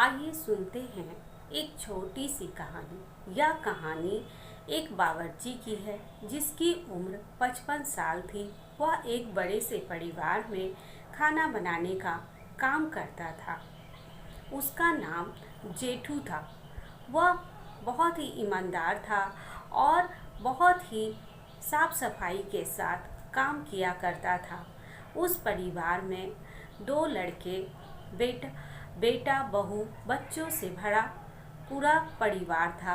आइए सुनते हैं एक छोटी सी कहानी। यह कहानी एक बावर्ची की है जिसकी उम्र 55 साल थी। वह एक बड़े से परिवार में खाना बनाने का काम करता था। उसका नाम जेठू था। वह बहुत ही ईमानदार था और बहुत ही साफ सफाई के साथ काम किया करता था। उस परिवार में 2 लड़के, बेटा बहू, बच्चों से भरा पूरा परिवार था।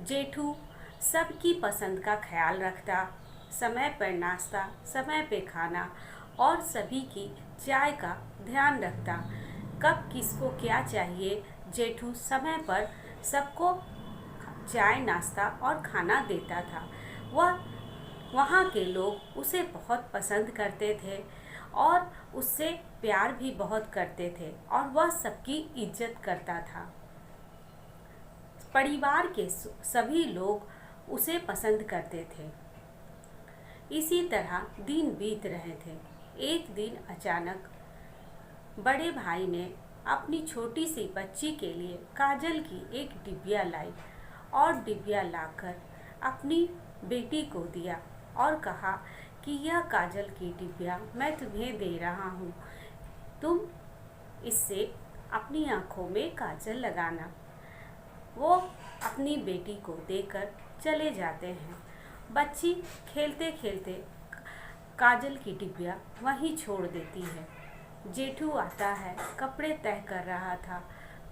जेठू सबकी पसंद का ख्याल रखता, समय पर नाश्ता, समय पे खाना और सभी की चाय का ध्यान रखता। कब किसको क्या चाहिए, जेठू समय पर सबको चाय, नाश्ता और खाना देता था। वहाँ के लोग उसे बहुत पसंद करते थे और उससे प्यार भी बहुत करते थे और वह सबकी इज्जत करता था। परिवार के सभी लोग उसे पसंद करते थे। इसी तरह दिन बीत रहे थे। एक दिन अचानक बड़े भाई ने अपनी छोटी सी बच्ची के लिए काजल की एक डिबिया लाई और डिबिया लाकर अपनी बेटी को दिया और कहा कि यह काजल की डिबिया मैं तुम्हें दे रहा हूँ, तुम इससे अपनी आँखों में काजल लगाना। वो अपनी बेटी को देकर चले जाते हैं। बच्ची खेलते खेलते काजल की डिबिया वहीं छोड़ देती है। जेठू आता है, कपड़े तय कर रहा था।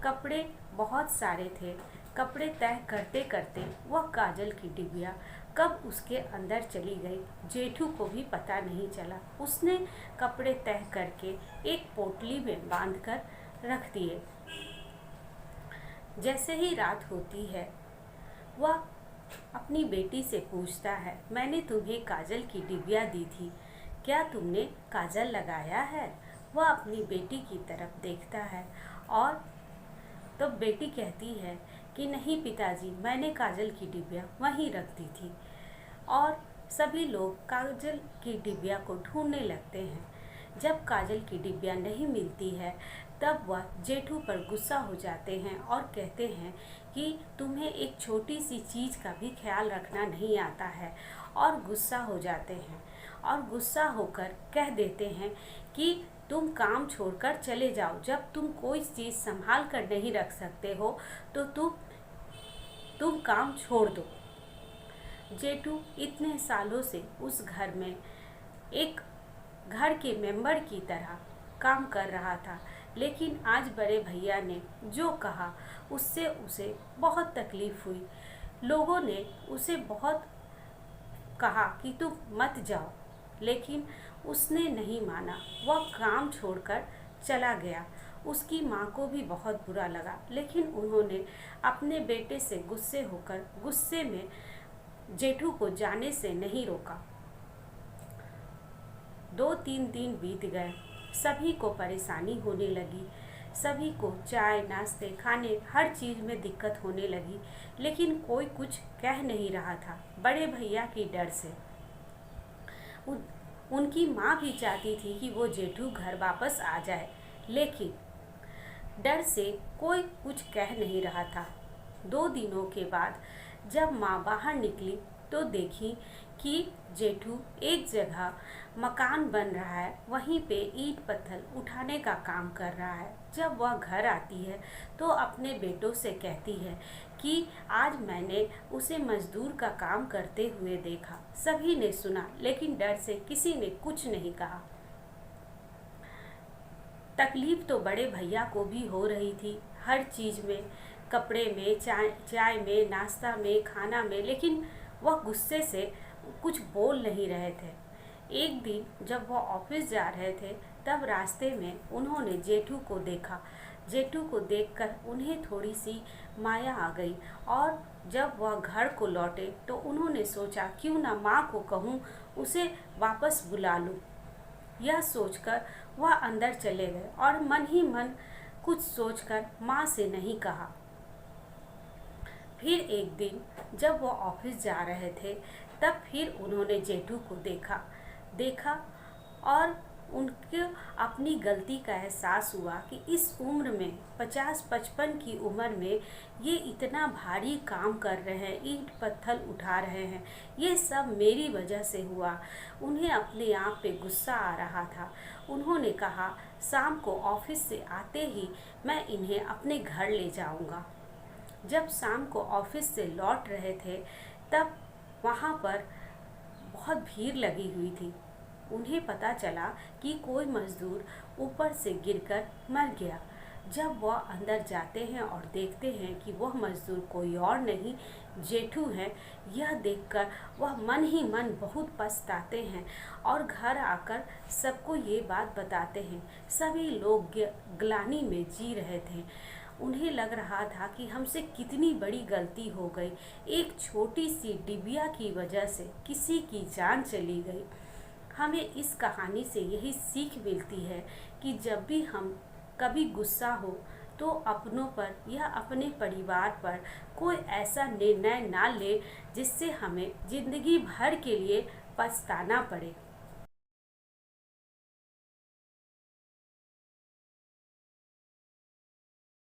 कपड़े बहुत सारे थे। कपड़े तय करते करते वह काजल की डिबिया कब उसके अंदर चली गई, जेठू को भी पता नहीं चला। उसने कपड़े तय करके एक पोटली में बांधकर रख दिए। जैसे ही रात होती है, वह अपनी बेटी से पूछता है, मैंने तुम्हें काजल की डिबिया दी थी, क्या तुमने काजल लगाया है? वह अपनी बेटी की तरफ देखता है और तो बेटी कहती है कि नहीं पिताजी, मैंने काजल की डिबिया वहीं रख दी थी। और सभी लोग काजल की डिबिया को ढूंढने लगते हैं। जब काजल की डिबिया नहीं मिलती है, तब वह जेठू पर गुस्सा हो जाते हैं और कहते हैं कि तुम्हें एक छोटी सी चीज़ का भी ख्याल रखना नहीं आता है, और गुस्सा हो जाते हैं और गुस्सा होकर कह देते हैं कि तुम काम छोड़कर चले जाओ। जब तुम कोई चीज़ संभाल कर नहीं रख सकते हो तो तुम काम छोड़ दो। जेठू इतने सालों से उस घर में एक घर के मेंबर की तरह काम कर रहा था, लेकिन आज बड़े भैया ने जो कहा उससे उसे बहुत तकलीफ हुई। लोगों ने उसे बहुत कहा कि तुम मत जाओ, लेकिन उसने नहीं माना। वह काम छोड़कर चला गया। उसकी माँ को भी बहुत बुरा लगा, लेकिन उन्होंने अपने बेटे से गुस्से में जेठू को जाने से नहीं रोका। 2-3 दिन बीत गए। सभी को परेशानी होने लगी। सभी को चाय, नाश्ते, खाने, हर चीज़ में दिक्कत होने लगी, लेकिन कोई कुछ कह नहीं रहा था बड़े भैया की डर से। उनकी माँ भी चाहती थी कि वो जेठू घर वापस आ जाए, लेकिन डर से कोई कुछ कह नहीं रहा था। 2 दिनों के बाद जब माँ बाहर निकली तो देखी कि जेठू एक जगह मकान बन रहा है, वहीं पे ईंट पत्थर उठाने का काम कर रहा है। जब वह घर आती है तो अपने बेटों से कहती है कि आज मैंने उसे मजदूर का काम करते हुए देखा। सभी ने सुना, लेकिन डर से किसी ने कुछ नहीं कहा। तकलीफ तो बड़े भैया को भी हो रही थी, हर चीज़ में, कपड़े में, चाय में, नाश्ता में, खाना में, लेकिन वह गुस्से से कुछ बोल नहीं रहे थे। एक दिन जब वह ऑफिस जा रहे थे, तब रास्ते में उन्होंने जेठू को देखा। जेठू को देखकर उन्हें थोड़ी सी माया आ गई और जब वह घर को लौटे तो उन्होंने सोचा क्यों ना माँ को कहूँ, उसे वापस बुला लूँ। यह सोचकर वह अंदर चले गए और मन ही मन कुछ सोचकर माँ से नहीं कहा। फिर एक दिन जब वो ऑफिस जा रहे थे, तब फिर उन्होंने जेठू को देखा और उनको अपनी गलती का एहसास हुआ कि इस उम्र में 50-55 की उम्र में ये इतना भारी काम कर रहे हैं, ईंट पत्थर उठा रहे हैं, ये सब मेरी वजह से हुआ। उन्हें अपने आप पे गुस्सा आ रहा था। उन्होंने कहा, शाम को ऑफिस से आते ही मैं इन्हें अपने घर ले जाऊंगा। जब शाम को ऑफिस से लौट रहे थे तब वहाँ पर बहुत भीड़ लगी हुई थी। उन्हें पता चला कि कोई मजदूर ऊपर से गिरकर मर गया। जब वह अंदर जाते हैं और देखते हैं कि वह मजदूर कोई और नहीं जेठू है, यह देखकर वह मन ही मन बहुत पछताते हैं और घर आकर सबको ये बात बताते हैं। सभी लोग ग्लानि में जी रहे थे। उन्हें लग रहा था कि हमसे कितनी बड़ी गलती हो गई, एक छोटी सी डिबिया की वजह से किसी की जान चली गई। हमें इस कहानी से यही सीख मिलती है कि जब भी हम कभी गुस्सा हो तो अपनों पर या अपने परिवार पर कोई ऐसा निर्णय ना ले जिससे हमें ज़िंदगी भर के लिए पछताना पड़े।